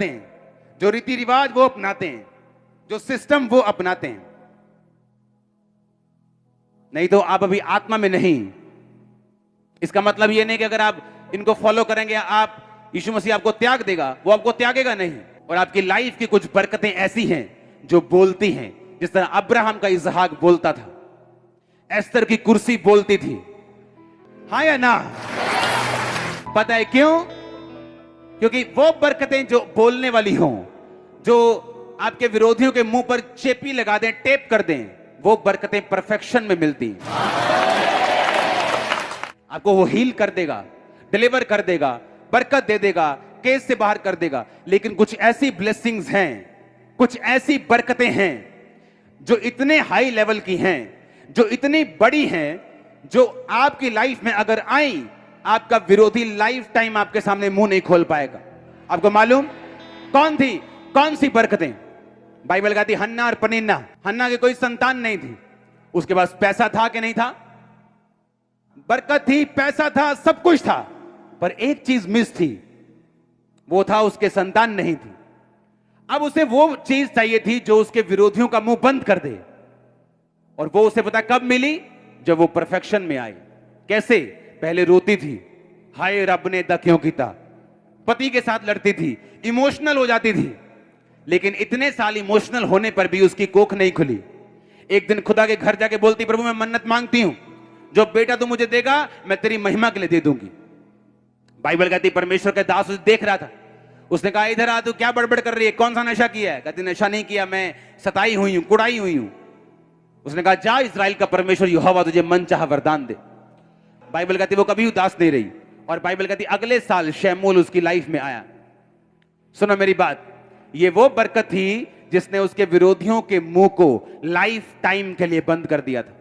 करते हैं, जो रीति रिवाज वो अपनाते हैं, जो सिस्टम वो अपनाते हैं। नहीं तो आप अभी आत्मा में नहीं। इसका मतलब ये नहीं कि अगर आप इनको फॉलो करेंगे आप यीशु मसीह आपको त्याग देगा, वो आपको त्यागेगा नहीं। और आपकी लाइफ की कुछ बरकतें ऐसी हैं जो बोलती हैं, जिस तरह अब्राहम का इसहाक बोलता था, एस्तर की कुर्सी बोलती थी। हाँ या ना? पता है क्यों? क्योंकि वो बरकतें जो बोलने वाली हों, जो आपके विरोधियों के मुंह पर चेपी लगा दें, टेप कर दें, वो बरकतें परफेक्शन में मिलती। आपको वो हील कर देगा, डिलीवर कर देगा, बरकत दे देगा, केस से बाहर कर देगा। लेकिन कुछ ऐसी ब्लेसिंग्स हैं, कुछ ऐसी बरकतें हैं जो इतने हाई लेवल की हैं, जो इतनी बड़ी हैं, जो आपकी लाइफ में अगर आई, आपका विरोधी लाइफ टाइम आपके सामने मुंह नहीं खोल पाएगा। आपको मालूम कौन थी, कौन सी बरकतें? बाइबल कहती हन्ना और पनिन्ना। हन्ना की कोई संतान नहीं थी, उसके पास पैसा था कि नहीं था? बरकत थी, पैसा था, सब कुछ था, पर एक चीज मिस थी, वो था उसके संतान नहीं थी। अब उसे वो चीज चाहिए थी जो उसके विरोधियों का मुंह बंद कर दे। और वो उसे पता कब मिली? जब वो परफेक्शन में आई। कैसे? पहले रोती थी, हाय रब ने दा क्यों कीता, पति के साथ लड़ती थी, इमोशनल हो जाती थी। लेकिन इतने साल इमोशनल होने पर भी उसकी कोख नहीं खुली। एक दिन खुदा के घर जाके बोलती, प्रभु मैं मन्नत मांगती हूं, जो बेटा तू मुझे देगा मैं तेरी महिमा के लिए दे दूंगी। बाइबल कहती परमेश्वर का दास उसे देख रहा था। उसने कहा इधर आ, तू क्या बड़बड़ कर रही है, कौन सा नशा किया है? कहती नशा नहीं किया, मैं सताई हुई हूं, कुड़ाई हुई हूं। उसने कहा जा, इस्राएल का परमेश्वर यहोवा तुझे मन चाहा वरदान दे। बाइबल कहती वो कभी उदास नहीं रही। और बाइबल कहती अगले साल शमूएल उसकी लाइफ में आया। सुनो मेरी बात, ये वो बरकत थी जिसने उसके विरोधियों के मुंह को लाइफ टाइम के लिए बंद कर दिया था।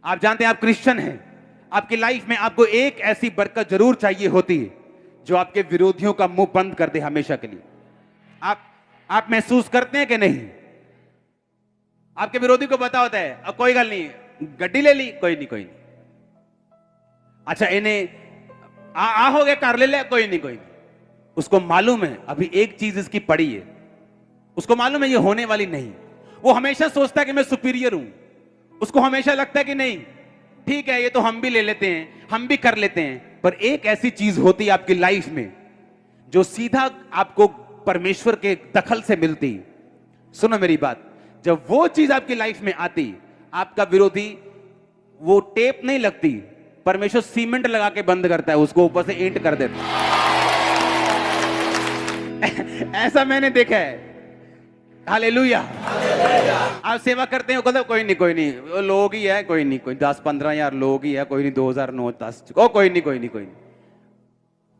आप जानते हैं आप क्रिश्चियन हैं, आपकी लाइफ में आपको एक ऐसी बरकत जरूर चाहिए होती है जो आपके विरोधियों का मुंह बंद कर दे हमेशा के लिए। आप महसूस करते हैं कि नहीं? आपके विरोधी को पता होता है अब कोई गल नहीं, गड्डी ले ली, कोई नहीं कोई नहीं, अच्छा इन्हें आ हो गया, कर ले ले, कोई नहीं कोई नहीं। उसको मालूम है अभी एक चीज इसकी पड़ी है, उसको मालूम है ये होने वाली नहीं। वो हमेशा सोचता है कि मैं सुपीरियर हूं। उसको हमेशा लगता है कि नहीं ठीक है, ये तो हम भी ले लेते हैं, हम भी कर लेते हैं। पर एक ऐसी चीज होती है आपकी लाइफ में जो सीधा आपको परमेश्वर के दखल से मिलती। सुनो मेरी बात, जब वो चीज आपकी लाइफ में आती, आपका विरोधी वो टेप नहीं लगती, परमेश्वर सीमेंट लगा के बंद करता है, उसको ऊपर से ईंट कर देता है। ऐसा मैंने देखा है। हालेलुया। आप सेवा करते हो, कहते कोई नहीं कोई नहीं, वो लोग ही है, कोई नहीं कोई 10-15 हजार लोग ही है, कोई नहीं 2009-10 ओ कोई नहीं कोई नहीं कोई नहीं।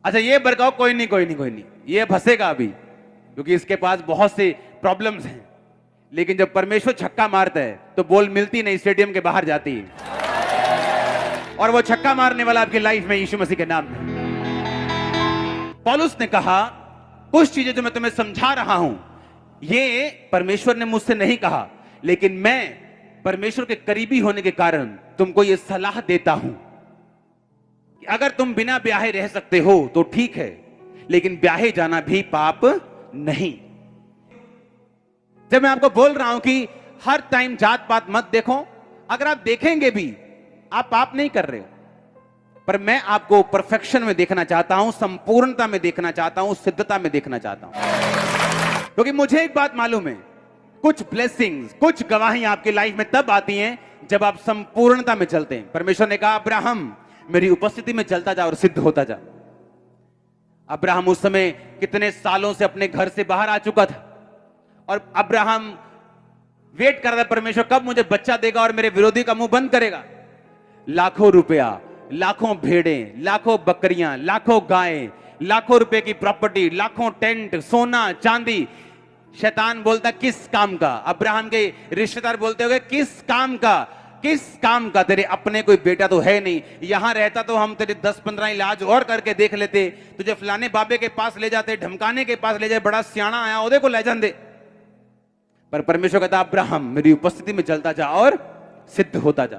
अच्छा ये बरकाओ, कोई नहीं कोई नहीं कोई नहीं, ये फंसेगा अभी क्योंकि इसके पास बहुत से प्रॉब्लम्स हैं। लेकिन जब परमेश्वर छक्का मारता है तो बॉल मिलती नहीं, स्टेडियम के बाहर जाती है। और वो छक्का मारने वाला आपकी लाइफ में यीशु मसीह के नाम में। पौलुस ने कहा कुछ चीजें जो मैं तुम्हें समझा रहा हूं, ये परमेश्वर ने मुझसे नहीं कहा, लेकिन मैं परमेश्वर के करीबी होने के कारण तुमको ये सलाह देता हूं कि अगर तुम बिना ब्याहे रह सकते हो तो ठीक है, लेकिन ब्याहे जाना भी पाप नहीं। जब मैं आपको बोल रहा हूं कि हर टाइम जात पात मत देखो, अगर आप देखेंगे भी आप पाप नहीं कर रहे हो, पर मैं आपको परफेक्शन में देखना चाहता हूं, संपूर्णता में देखना चाहता हूं, सिद्धता में देखना चाहता हूं। क्योंकि मुझे एक बात मालूम है, कुछ ब्लेसिंग्स, कुछ गवाहियां आपकी लाइफ में तब आती हैं जब आप संपूर्णता में चलते हैं। परमेश्वर ने कहा अब्राहम मेरी उपस्थिति में चलता जा और सिद्ध होता जा। अब्राहम उस समय कितने सालों से अपने घर से बाहर आ चुका था और अब्राहम वेट कर रहा था परमेश्वर कब मुझे बच्चा देगा और मेरे विरोधी का मुंह बंद करेगा। लाखों रुपया, लाखों भेड़ें, लाखों बकरियां, लाखों गायें, लाखों रुपए की प्रॉपर्टी, लाखों टेंट, सोना चांदी। शैतान बोलता किस काम का? अब्राहम के रिश्तेदार बोलते होंगे किस काम का, किस काम का? तेरे अपने कोई बेटा तो है नहीं, यहां रहता तो हम तेरे 10-15 इलाज और करके देख लेते, तुझे फलाने बाबे के पास ले जाते, ढमकाने के पास ले जाए, बड़ा सियाना आया ओदे को ले जाते। पर परमेश्वर कहता अब्राहम मेरी उपस्थिति में चलता जा और सिद्ध होता जा,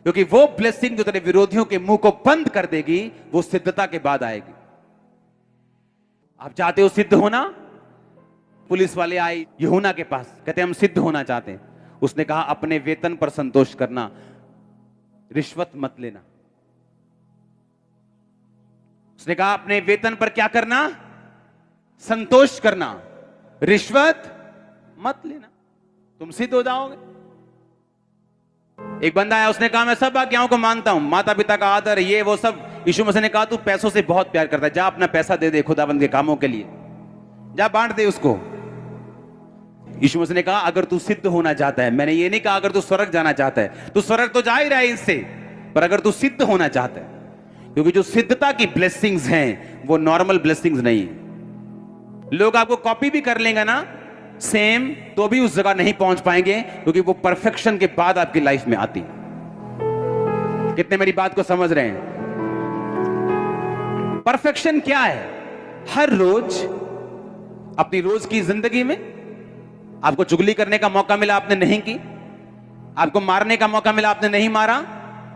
क्योंकि वो ब्लेसिंग जो तेरे विरोधियों के मुंह को बंद कर देगी वो सिद्धता के बाद आएगी। आप चाहते हो सिद्ध होना? पुलिस वाले आए यूहन्ना के पास, कहते हम सिद्ध होना चाहते हैं। उसने कहा अपने वेतन पर संतोष करना, रिश्वत मत लेना। उसने कहा अपने वेतन पर क्या करना? संतोष करना, रिश्वत मत लेना, तुम सिद्ध हो जाओगे। एक बंदा आया, उसने कहा मैं सब आज्ञाओं को मानता हूं, माता पिता का आदर, ये वो सब। यीशु मसीह ने कहा तू पैसों से बहुत प्यार करता है, जा अपना पैसा दे दे खुदाबंद के कामों के लिए, जा बांट दे उसको। यीशु मसीह ने कहा अगर तू सिद्ध होना चाहता है, मैंने ये नहीं कहा अगर तू स्वर्ग जाना चाहता है, तू स्वर्ग तो जा ही रहा है इससे, पर अगर तू सिद्ध होना चाहता है, क्योंकि जो सिद्धता की ब्लेसिंग्स हैं वो नॉर्मल ब्लेसिंग्स नहीं है। लोग आपको कॉपी भी कर लेंगे ना सेम, तो भी उस जगह नहीं पहुंच पाएंगे, क्योंकि वो परफेक्शन के बाद आपकी लाइफ में आती है। कितने मेरी बात को समझ रहे हैं? परफेक्शन क्या है? हर रोज अपनी रोज की जिंदगी में आपको चुगली करने का मौका मिला, आपने नहीं की। आपको मारने का मौका मिला, आपने नहीं मारा।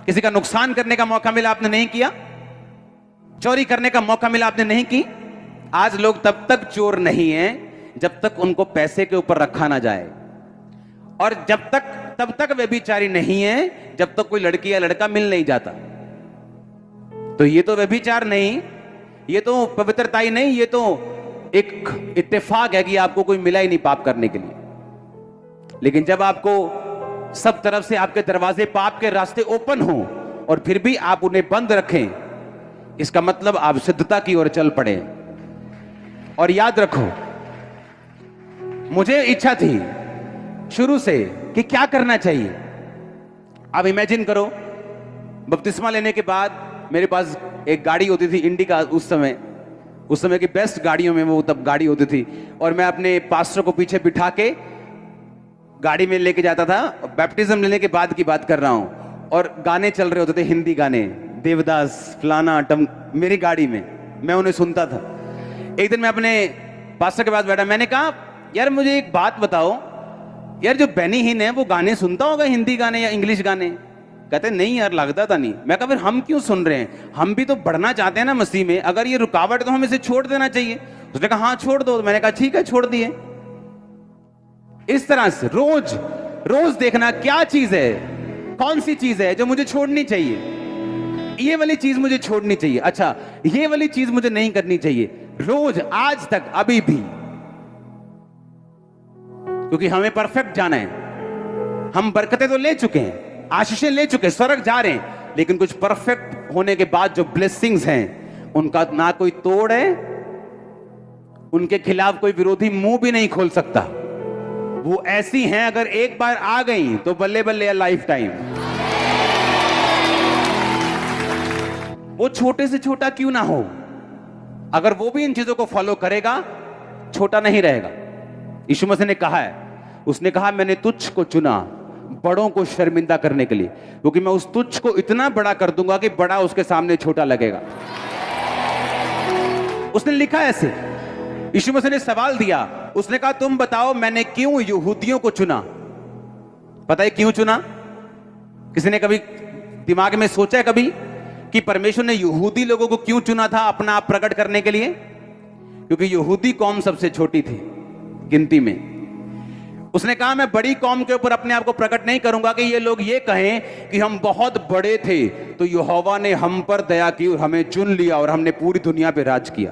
किसी का नुकसान करने का मौका मिला, आपने नहीं किया। चोरी करने का मौका मिला, आपने नहीं की। आज लोग तब तक चोर नहीं हैं जब तक उनको पैसे के ऊपर रखा ना जाए, और तब तक व्यभिचारी नहीं है जब तक कोई लड़की या लड़का मिल नहीं जाता। तो ये तो व्यभिचार नहीं, ये तो पवित्रता ही नहीं, ये तो एक इत्तेफाक है कि आपको कोई मिला ही नहीं पाप करने के लिए। लेकिन जब आपको सब तरफ से आपके दरवाजे पाप के रास्ते ओपन हो और फिर भी आप उन्हें बंद रखें, इसका मतलब आप सिद्धता की ओर चल पड़े। और याद रखो, मुझे इच्छा थी शुरू से कि क्या करना चाहिए। आप इमेजिन करो, बपतिस्मा लेने के बाद मेरे पास एक गाड़ी होती थी इंडिका, उस समय की बेस्ट गाड़ियों में वो तब गाड़ी होती थी, और मैं अपने पास्टर को पीछे बिठा के गाड़ी में लेके जाता था। बैप्टिज्म लेने के बाद की बात कर रहा हूं, और गाने चल रहे होते थे, हिंदी गाने, देवदास फलाना टम, मेरी गाड़ी में मैं उन्हें सुनता था। एक दिन मैं अपने पास्टर के पास बैठा, मैंने कहा यार मुझे एक बात बताओ, यार जो बेनी हिन है वो गाने सुनता होगा, हिंदी गाने या इंग्लिश गाने? कहते नहीं यार, लगता था नहीं। मैं कहा फिर हम क्यों सुन रहे हैं? हम भी तो बढ़ना चाहते हैं ना मसीह में, अगर ये रुकावट तो हमें इसे छोड़ देना चाहिए। उसने कहा हाँ छोड़ दो। मैंने कहा ठीक है, छोड़ दिए। इस तरह से रोज रोज देखना क्या चीज है, कौन सी चीज है जो मुझे छोड़नी चाहिए। ये वाली चीज मुझे छोड़नी चाहिए, अच्छा ये वाली चीज मुझे नहीं करनी चाहिए, रोज आज तक अभी भी। क्योंकि हमें परफेक्ट जाना है। हम बरकतें तो ले चुके हैं, आशीषें ले चुके, स्वर्ग जा रहे हैं, लेकिन कुछ परफेक्ट होने के बाद जो ब्लेसिंग्स हैं उनका ना कोई तोड़ है, उनके खिलाफ कोई विरोधी मुंह भी नहीं खोल सकता। वो ऐसी हैं, अगर एक बार आ गई तो बल्ले बल्ले लाइफ टाइम। वो छोटे से छोटा क्यों ना हो, अगर वो भी इन चीजों को फॉलो करेगा, छोटा नहीं रहेगा। यीशु मसीह ने कहा है, उसने कहा मैंने तुच्छ को चुना बड़ों को शर्मिंदा करने के लिए, क्योंकि मैं उस तुच्छ को इतना बड़ा कर दूंगा कि बड़ा उसके सामने छोटा लगेगा। उसने लिखा ऐसे। यीशु मसीह ने सवाल दिया, उसने कहा तुम बताओ मैंने क्यों यहूदियों को चुना? पता है क्यों चुना? किसी ने कभी दिमाग में सोचा है कभी कि परमेश्वर ने यहूदी लोगों को क्यों चुना था अपना आप प्रकट करने के लिए? क्योंकि यहूदी कौम सबसे छोटी थी गिनती में। उसने कहा मैं बड़ी कौम के ऊपर अपने आप को प्रकट नहीं करूंगा कि ये लोग ये कहें कि हम बहुत बड़े थे, तो यहोवा ने हम पर दया की और हमें चुन लिया और हमने पूरी दुनिया पे राज किया।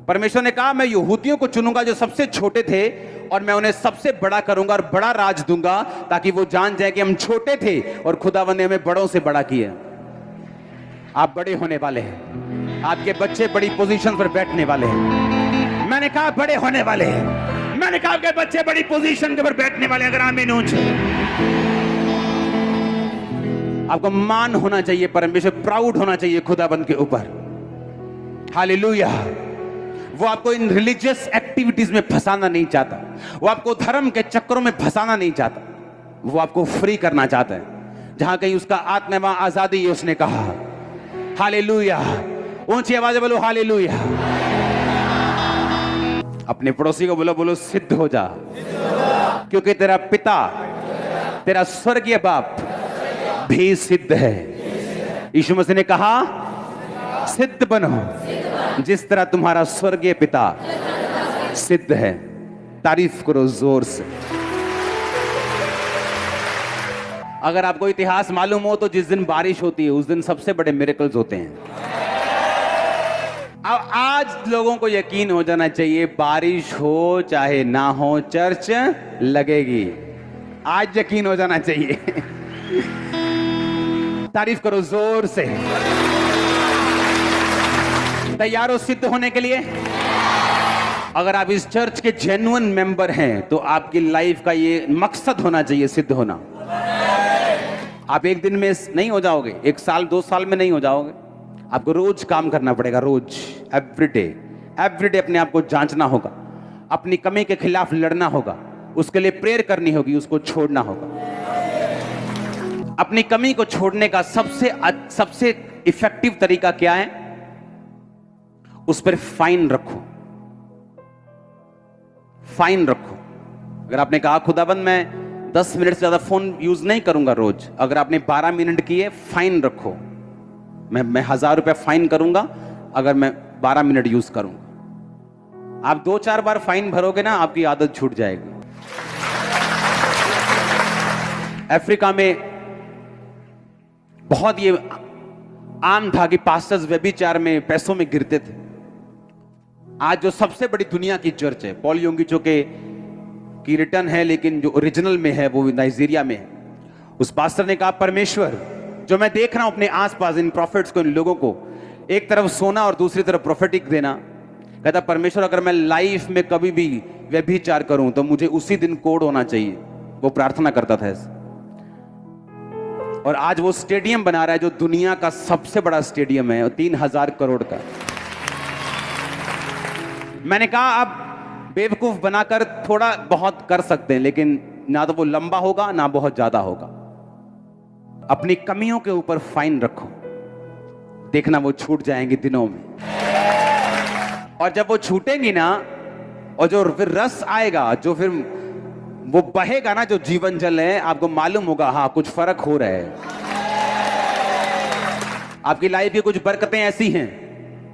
परमेश्वर ने कहा मैं यहूदियों को चुनूंगा जो सबसे छोटे थे, और मैं उन्हें सबसे बड़ा करूंगा और बड़ा राज दूंगा, ताकि वो जान जाए कि हम छोटे थे और खुदावंद ने हमें बड़ों से बड़ा किया। आप बड़े होने वाले हैं, आपके बच्चे बड़ी पोजीशन पर बैठने वाले हैं। मैंने कहा बड़े होने वाले हैं, मैंने कहा आपके बच्चे बड़ी पोजीशन के ऊपर बैठने वाले। अगर आमीन ऊंचे, आपको मान होना चाहिए, परमेश्वर प्राउड होना चाहिए खुदाबंद के ऊपर। हालेलुया। वो आपको इन रिलीजियस एक्टिविटीज में फंसाना नहीं चाहता, वो आपको धर्म के चक्करों में फंसाना नहीं चाहता, वो आपको फ्री करना चाहता है। जहां कहीं उसका आत्मा वहां आजादी है, उसने कहा हालेलुया। ऊंची आवाज में बोलो हालेलुया। अपने पड़ोसी को बोलो, बोलो सिद्ध हो जा, क्योंकि तेरा पिता, तेरा स्वर्गीय बाप भी सिद्ध है। यीशु मसीह ने कहा सिद्ध बनो जिस तरह तुम्हारा स्वर्गीय पिता सिद्ध है। तारीफ करो जोर से। अगर आपको इतिहास मालूम हो तो जिस दिन बारिश होती है उस दिन सबसे बड़े मिरेकल्स होते हैं। अब आज लोगों को यकीन हो जाना चाहिए, बारिश हो चाहे ना हो चर्च लगेगी। आज यकीन हो जाना चाहिए। तारीफ करो जोर से। तैयार हो सिद्ध होने के लिए? अगर आप इस चर्च के जेन्युइन मेंबर हैं तो आपकी लाइफ का ये मकसद होना चाहिए, सिद्ध होना। आप एक दिन में नहीं हो जाओगे, एक साल 2 साल में नहीं हो जाओगे। आपको रोज काम करना पड़ेगा, रोज, एवरीडे अपने आप को जांचना होगा, अपनी कमी के खिलाफ लड़ना होगा, उसके लिए प्रेयर करनी होगी, उसको छोड़ना होगा। अपनी कमी को छोड़ने का सबसे इफेक्टिव तरीका क्या है? उस पर फाइन रखो, फाइन रखो। अगर आपने कहा खुदाबंद मैं 10 मिनट से ज्यादा फोन यूज नहीं करूंगा रोज, अगर आपने 12 मिनट किए, फाइन रखो। मैं 1000 रुपए फाइन करूंगा अगर मैं 12 मिनट यूज करूंगा। आप 2-4 बार फाइन भरोगे ना, आपकी आदत छूट जाएगी। अफ्रीका में बहुत ये आम था कि पास्टर्स व्यभिचार में, पैसों में गिरते थे। आज जो सबसे बड़ी दुनिया की चर्च है, पॉल योंगिचो की रिटर्न है, लेकिन जो ओरिजिनल में है वो नाइजीरिया में है। उस पास्टर ने कहा, परमेश्वर जो मैं देख रहा हूं अपने आसपास, इन प्रॉफिट्स को, इन लोगों को, एक तरफ सोना और दूसरी तरफ प्रोफेटिक देना, कहता परमेश्वर अगर मैं लाइफ में कभी भी व्यभिचार करूं तो मुझे उसी दिन कोड होना चाहिए। वो प्रार्थना करता था ऐसे। और आज वो स्टेडियम बना रहा है जो दुनिया का सबसे बड़ा स्टेडियम है, 3000 करोड़ का। मैंने कहा आप बेवकूफ बनाकर थोड़ा बहुत कर सकते हैं, लेकिन ना तो वो लंबा होगा ना बहुत ज्यादा होगा। अपनी कमियों के ऊपर फाइन रखो, देखना वो छूट जाएंगी दिनों में। और जब वो छूटेंगी ना, और जो फिर रस आएगा, जो फिर वो बहेगा ना, जो जीवन जल है, आपको मालूम होगा हाँ कुछ फर्क हो रहा है। आपकी लाइफ की कुछ बरकतें ऐसी हैं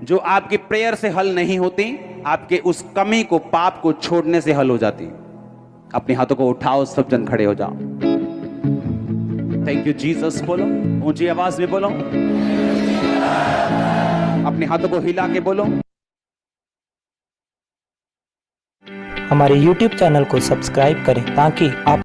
जो आपकी प्रेयर से हल नहीं होती, आपके उस कमी को, पाप को छोड़ने से हल हो जाती। अपने हाथों को उठाओ, सब जन खड़े हो जाओ। थैंक यू जीसस बोलो, ऊंची आवाज में बोलो, अपने हाथों को हिला के बोलो। हमारे YouTube चैनल को सब्सक्राइब करें ताकि आप